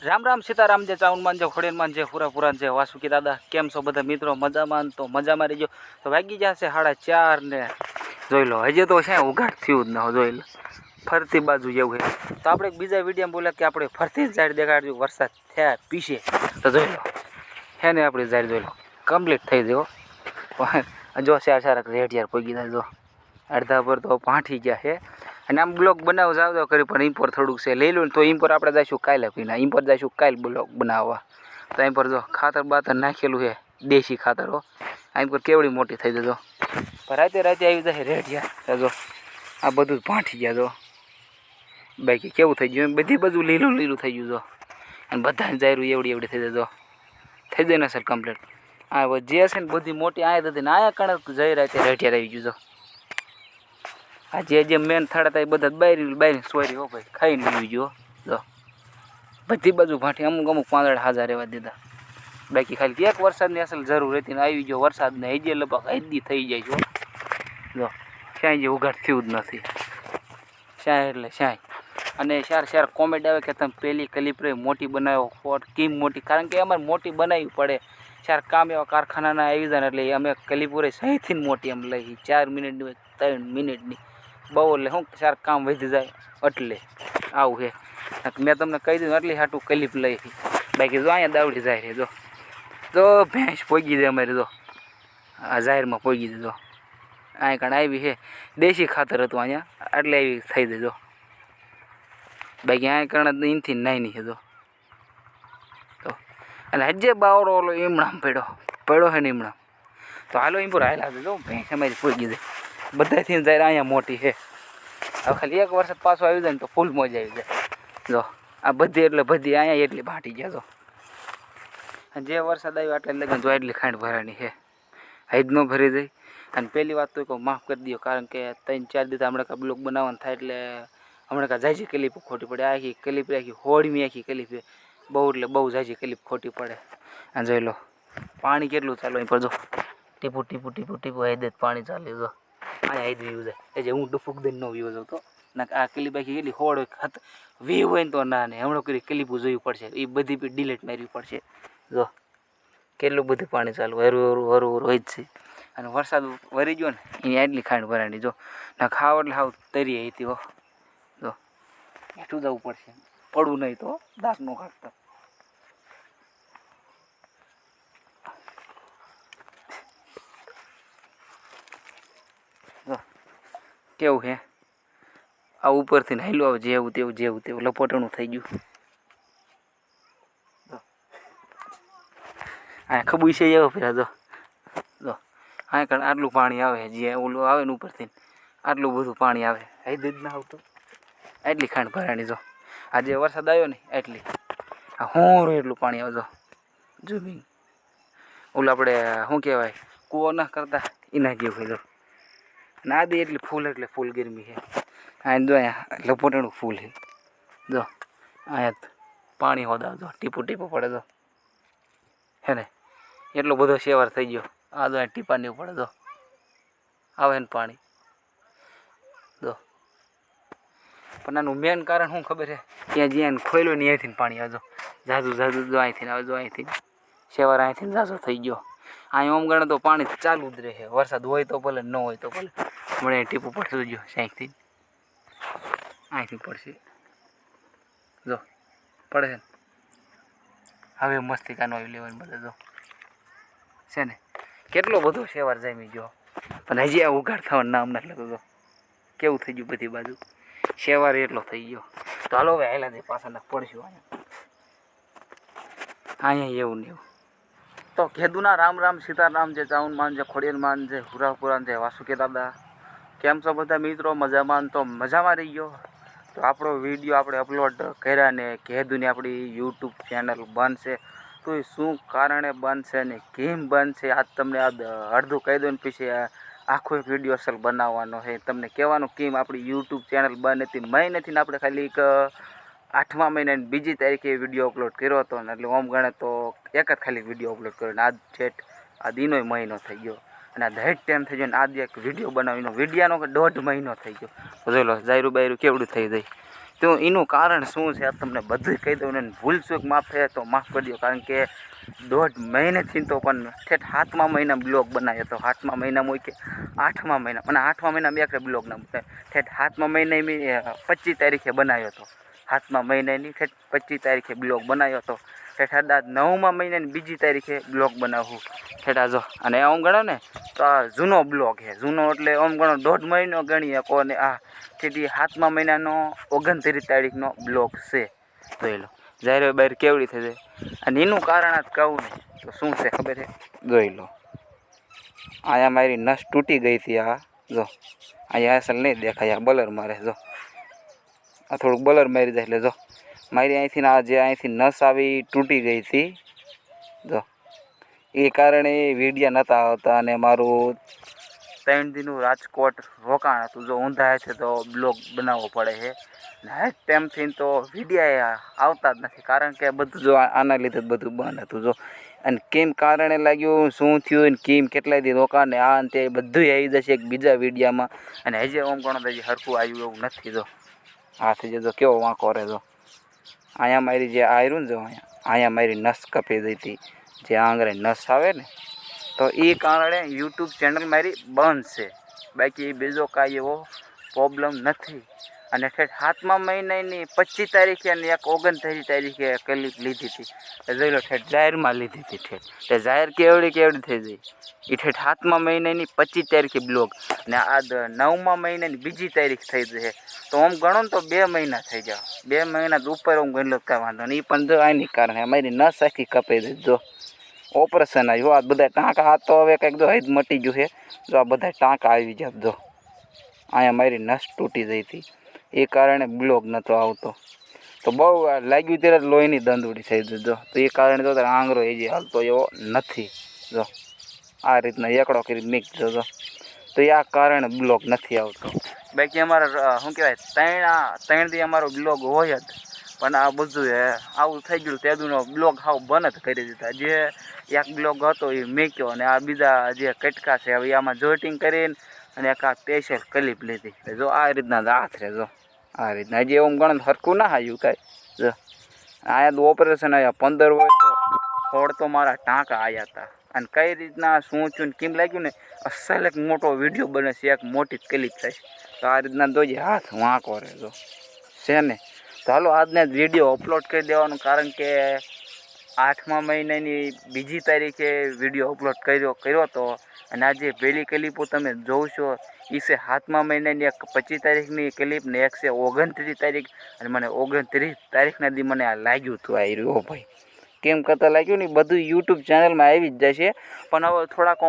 રામ રામ સીતારામ જે ચાઉનમાન જે ખોડેનમાન જે પુરાન જે વાસુકી દાદા કેમ છો બધા મિત્રો મજામાં તો મજામાં રહીજો તો વાગી જશે 4:30 ને જોઈ લો હજી તો છે ઉઘાડ થયું જ ન જોઈ લો ફરતી બાજુ જેવું છે તો આપણે બીજા વિડીયોમાં બોલ્યા કે આપણે ફરતી ઝાડ દેખાડ્યું વરસાદ થયા પીશે તો જોઈ લો હે ને આપણે ઝાડ જોઈ લો કમ્પ્લીટ થઈ ગયો જો 4 રેડિયાર પગી જાય જો અડધા પર તો પાઠી ગયા છે અને આમ બ્લોગ બનાવ જાવ તો કરી પણ ઇમ્પોર થોડુંક છે લઈ લો ને તો ઇમ્પોર આપણે જઈશું કાલે પીના ઇમ્પોર જઈશું કાલે બ્લોગ બનાવવા તો અહીં પર જો ખાતર બાતર નાખેલું છે દેશી ખાતરો અહીં પર કેવડી મોટી થઈ જજો પણ રાતે આવી જાય રેડિયા જો આ બધું પાઠી ગયા જો બાકી કેવું થઈ ગયું બધી બધું લીલું લીલું થઈ ગયું જો અને બધા જાયરું એવડી થઈ જજો થઈ જાય ને સર કમ્પ્લીટ આ જે છે ને બધી મોટી આયા હતી ને આયા કણક જઈ રાતે રેડિયા આવી ગયું જો આ જે મેન થાળા હતા એ બધા બાયરી સોરી હો ભાઈ ખાઈને આવી ગયો જો બધી બાજુ ભાંઠી અમુક પાંદડા હાજર રહેવા દીધા બાકી ખાલી એક વરસાદની અસલ જરૂર હતી ને આવી ગયો વરસાદ ને હજી લગભગ હજી થઈ જાય છો જો ક્યાંય જે ઉઘાડ થયું જ નથી શ્યાય એટલે શ્યાય અને શાર કોમેન્ટ આવે કે તમે પહેલી ક્લિપ મોટી બનાવ્યો ફોટ કેમ મોટી કારણ કે અમારે મોટી બનાવવી પડે ચાર કામ એવા કારખાનાના આવી જાય ને એટલે અમે કલીપુરે સહીથી મોટી એમ લઈ 4 મિનિટની 3 મિનિટની બહુ એટલે શું ચાર કામ વધી જાય એટલે આવું છે મેં તમને કહી દીધું એટલી હાટું ક્લિપ લઈ બાકી જો અહીંયા દાવડી જાય જો ભેંસ પોગી જાય અમારી જો આ જાહેરમાં પોગી જાય જો અહીં કારણે આવી છે દેશી ખાતર હતું અહીંયા એટલે આવી થઈ જાય જો બાકી અહીં કારણે એનથી નાની છે જો અને હજે બાવડો ઓલો ઈમણામ પડ્યો છે ને ઈમણામ તો હાલો એમ પર હાલા જો ભેંસ અમારી પોગી જાય બધાથી જાય અહીંયા મોટી છે હવે ખાલી એક વરસાદ પાછો આવી જાય ને તો ફૂલ મોજ આવી જાય જો આ બધી એટલે બધી અહીંયા એટલી ભાંટી ગયા જો જે વરસાદ આવ્યો એટલે લગન જો એટલી ખાંડ ભરાની છે હૈદ ન ભરી જાય અને પહેલી વાત તો માફ કરી દો કારણ કે 3-4 દિવસ હમણાં કાં બ્લોગ બનાવવાનું થાય એટલે હમણાં કાં જાજી ક્લિપ ખોટી પડે આખી ક્લિપ આખી હોળમી આખી ક્લિપ બહુ એટલે બહુ જાજી ક્લિપ ખોટી પડે આ જોઈ લો પાણી કેટલું ચાલો અહીં પર જો ટીપું હૈદ પાણી ચાલે જો અહીંયા હૈદ વ્યૂ જાય એ જે હું ડુફુક દઈને નો વ્યૂ જાઉં તો ના આ ક્લિપ આખી કેટલી હોળ હોય વ્યૂ હોય ને તો ના ને હમણાં કરી ક્લિપો જોવી પડશે એ બધી બી ડિલીટ મારવી પડશે જો કેટલું બધું પાણી ચાલુ હરું હોય જ છે અને વરસાદ વરી ગયો ને એની આટલી ખાંડ ભરાણી જો ના ખાવ એટલે હાવ તરી હતી હો જો હેઠું જવું પડશે પડવું નહીં તો દાંત નો કાઢતો જો કેવું છે આ ઉપરથી હાલ્યું આવે જેવું તેવું લપોટણું થઈ ગયું આ ખબુઈ છે એવો પેલા જો હા કારણ આટલું પાણી આવે જે ઓલું આવે ને ઉપરથી આટલું બધું પાણી આવે હૈદ જ ના આવતું એટલી ખાંડ ભરાણી જો આજે વરસાદ આવ્યો ને એટલી આ હું એટલું પાણી આવે જો જમીન ઓલું આપણે શું કહેવાય કૂવો ના કરતા એના જેવું જો અને આદિ એટલી ફૂલ ગરમી છે આ જો અહીંયા લપોટણું ફૂલ છે જો અહીંયા પાણી હોદા જો ટીપું પડે જો હે ને એટલો બધો શેવાર થઈ ગયો આ તો ટીપા નહીં પડે તો આવે ને પાણી જો પણ આનું મેન કારણ શું ખબર છે ત્યાં જ્યાં ખોયલો ને અહીંથી પાણી આવે જાજુ જો અહીંથી આવે જો અહીંથી શેવાર અહીંથી જાજો થઈ ગયો અહીં ઓમ ગણે તો પાણી ચાલુ જ રહે વરસાદ હોય તો ભલે ન હોય તો ભલે મને ટીપું પડતું ગયો સાંઈથી અહીંથી પડશે જો પડે છે ને હવે મસ્તી કાનો આવી લેવાની બધા જો છે ને કેટલો બધો શેવાર જામી ગયો પણ હજી આ ઉઘાડ થવાનું નામ નથી લેતો તો કેવું થઈ ગયું બધી બાજુ શેવાર એટલો થઈ ગયો તો હાલો હવે હાલા દે પાછા પડશું અહીંયા એવું ને એવું તો ખેદુના રામ સીતારામ જે ચાઉનમાન જે ખોડિયારમાન જે પુરાન જે વાસુકી દાદા કેમ છો બધા મિત્રો મજામાં તો મજામાં રહી ગયો તો આપણો વિડીયો આપણે અપલોડ કર્યા ને ખેદુની આપણી યુટ્યુબ ચેનલ બનશે તો એ શું કારણે બનશે ને કેમ બનશે આજ તમને અડધું કહી દો ને પછી આખો એક વિડીયો અસલ બનાવવાનો છે તમને કહેવાનું કેમ આપણી યુટ્યુબ ચેનલ બંધ હતી મહિનેથી આપણે ખાલી એક 8મા મહિનાની 2જી તારીખે વિડીયો અપલોડ કર્યો હતો ને એટલે ઓમ ગણે તો એક જ ખાલી વિડીયો અપલોડ કર્યો ને આજ છેટ આ દિનોય મહિનો થઈ ગયો અને આ દહેજ ટાઈમ થઈ ગયો ને આજે એક વિડીયો બનાવીનો વિડીયાનો 1.5 મહિનો થઈ ગયો જોઈ લો જાયરું બાયરું કેવડું થઈ જાય તો એનું કારણ શું છે આ તમને બધું કહી દઉં ને ભૂલ ચૂક માફ થાય તો માફ કરી દો. કારણ કે 1.5 મહિનેથી તો પણ ઠેઠ 7મા મહિના બ્લોગ બનાવ્યો હતો. 7મા મહિનામાં હોય કે 8મા મહિના, અને 8મા મહિનામાં એક બ્લોગ ના ઠેઠ 7મા મહિને મેં 25 તારીખે બનાવ્યો હતો. 7મા મહિનાની ઠેઠ 25 તારીખે બ્લોગ બનાવ્યો હતો. ઠેઠ 9મા મહિનાની 2જી તારીખે બ્લોગ બનાવું ઠેઠા જો. અને આમ ગણો ને તો આ જૂનો બ્લોગ છે. જૂનો એટલે આમ ગણો 1.5 મહિનો ગણી શકો. અને આ ઠેઠી 7મા મહિનાનો 29 તારીખનો બ્લોગ છે. જોઈ લો જાહેર બહાર કેવડી થઈ જાય. અને એનું કારણ જ કહું ને તો શું છે ખબર છે? જોઈ લો અહીંયા મારી નસ તૂટી ગઈ હતી. આ જો અહીંયા અસલ નહીં દેખાય, આ બલર મારે જો, આ થોડુંક બલર મારી જાય એટલે જો મારી અહીંથી આ જે અહીંથી નસ આવી તૂટી ગઈ હતી. જો એ કારણે વિડીયા નહોતા આવતા અને મારું 3 દિનનું રાજકોટ રોકાણ હતું. જો ઊંધા છે તો બ્લોગ બનાવવો પડે છે. નાઇટ ટાઈમથી તો વિડીયા આવતા જ નથી. કારણ કે બધું જો આના લીધે જ બધું બંધ હતું. જો અને કેમ કારણે લાગ્યું, શું થયું ને કેમ કેટલાય દી રોકાણ ને આ તે બધું આવી જશે એક બીજા વિડીયામાં. અને હજી ઓમ ઘણો હજી સરખું આવ્યું એવું નથી. જો હાથી જજો કેવો વાંકો રહે. જો અહીંયા મારી જે આયરું ને જો અહીંયા મારી નસ કપી ગઈ હતી. જે આંગળે નસ આવે ને તો એ કારણે યુટ્યુબ ચેનલ મારી બંધ છે. બાકી બીજો કાંઈ એવો પ્રોબ્લેમ નથી. અને ઠેઠ 7મા મહિનાની 25 તારીખે અને એક 29 તારીખે ક્લિપ લીધી હતી. જોઈ લો ઠેઠ જાહેરમાં લીધી હતી. ઠેઠ તે જાહેર કેવડી થઈ ગઈ એ ઠેઠ 7મા મહિનાની 25 તારીખે બ્લોગ. ને આ 9મા મહિનાની 2જી તારીખ થઈ જશે. તો આમ ગણો ને તો 2 મહિના થઈ જાવ. 2 મહિના ઉપર આમ ગણેલો કાંઈ વાંધો નહીં. એ પણ જો આની કારણે અમારી નસ આખી કપાઈ દીધી. જો ઓપરેશન આવ્યું. આ બધા ટાંકા આ તો હવે કંઈક જો હદ મટી ગયું છે. જો આ બધા ટાંકા આવી જાય. જો અહીંયા મારી નસ તૂટી ગઈ હતી એ કારણે બ્લોગ નહોતો આવતો. તો બહુ લાગ્યું ત્યારે લોહીની દંદુડી થઈ ગઈ. જો તો એ કારણે તો આંગળો એ જે હાલતો એવો નથી. જો આ રીતના એકડો કરી મિક્સ જો તો એ આ કારણે બ્લોગ નથી આવતો. બાકી અમારા શું કહેવાય 3 દી અમારો બ્લોગ હોય જ. પણ આ બધું આવું થઈ ગયું. તેદુનો બ્લોગ હાવ બંધ જ કરી દીધા. જે એક બ્લોગ હતો એ મેક્યો અને આ બીજા જે કટકા છે હવે આમાં જોઈટિંગ કરીને અને એક આ સ્પેશિયલ ક્લિપ લીધી. જો આ રીતના હાથ રહે. જો આ રીતના હજી એવું ગણો સરખું ના આવ્યું કાંઈ. જો અહીંયા તો ઓપરેશન આવ્યા 15 હોય તો 16 તો મારા ટાંકા આવ્યા હતા. અને કઈ રીતના શું થયું ને કેમ લાગ્યું ને અસલ એક મોટો વિડીયો બને છે. એક મોટી ક્લિપ થાય. તો આ રીતના જોજે હાથ વાંકો રહે. જો છે ને તો હાલો આજને જ વિડીયો અપલોડ કરી દેવાનું. કારણ કે 8મા મહિનાની 2જી તારીખે વિડીયો અપલોડ કર્યો હતો. અને આજે પહેલી ક્લિપો તમે જોઉં છો એ છે 7મા મહિનાની એક 25 તારીખની ક્લિપ ને એક છે 29 તારીખ. અને મને 29 તારીખના દી મને આ લાગ્યું હતું આ રહ્યો ભાઈ. કેમ કરતાં લાગ્યું ને બધું યુટ્યુબ ચેનલમાં આવી જ જશે. પણ હવે થોડાક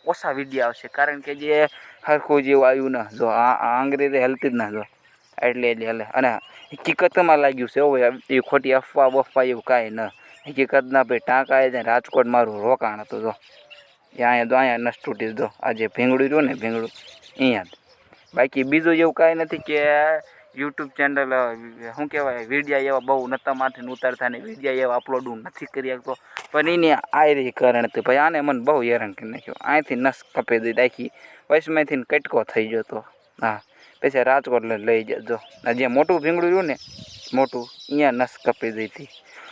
ઓછા વિડીયો આવશે. કારણ કે જે સરખું જેવું આવ્યું ને જો આ આંગળી હલતી જ ના જો એટલે હલે. અને હકીકતમાં લાગ્યું છે હવે એ ખોટી અફવા બફવા એવું કાંઈ ન. હકીકતના ભાઈ ટાંકા આવે ત્યાં રાજકોટ મારું રોકાણ હતું. જો અહીંયા તો અહીંયા નસ તૂટી દો. આ જે ભીંગડું રહ્યું ને ભીંગડું અહીંયા જ. બાકી બીજું એવું કાંઈ નથી કે યુટ્યુબ ચેનલ શું કહેવાય વિડીયા એવા બહુ નતા માથે ઉતારતા ને વિડીયા એવા અપલોડ નથી કરી શકતો. પણ એની આ રીતે કારણ હતું ભાઈ. આને મને બહુ હેરાન કરી નાખ્યો. અહીંથી નસ કપી દીધી આખી. વચમાંથી કટકો થઈ ગયો હતો. હા પછી રાજકોટ લઈ જજો. જે મોટું ભીંગડું રહ્યું ને મોટું અહીંયા નસ કપી દીધી.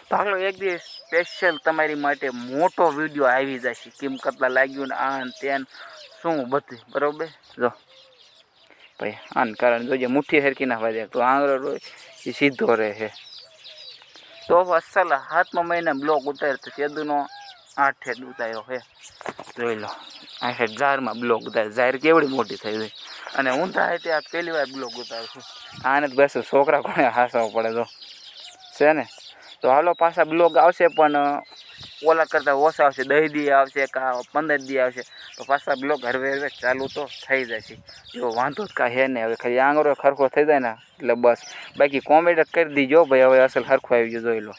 તો હાલો એક દિવસ સ્પેશિયલ તમારી માટે મોટો વિડીયો આવી જશે. કેમ કરતાં લાગ્યું ને આ તેન શું બધું બરાબર. જો ભાઈ આને કારણે જોજે મુઠ્ઠી સરખી ના વાજે તો આંગળો એ સીધો રહે છે. તો અસલ 7મા મહિના બ્લોગ ઉતાર્યો તેદુનો 8 ઉતાર્યો છે. જોઈ લો 8 જારમાં બ્લોગ ઉતાર્યો. જાહેર કેવડી મોટી થઈ ગઈ. અને ઊંધા ત્યાં પહેલી વાર બ્લોગ ઉતારું છું. આને જ બસ છોકરા કોને હાસવો પડે તો છે ને. તો હાલો પાછા બ્લોગ આવશે પણ ઓલા કરતાં ઓછા આવશે. 10 દી આવશે કાં 15 દી આવશે. તો પાછા બ્લોગ હરવે ચાલુ તો થઈ જશે. એવો વાંધો જ કાંઈ હે ને. હવે ખાલી આંગળો ખરખો થઈ જાય ને એટલે બસ. બાકી કોમેન્ટ કરી દીજો ભાઈ. હવે અસલ સરખું આવી ગયું જોઈ લો.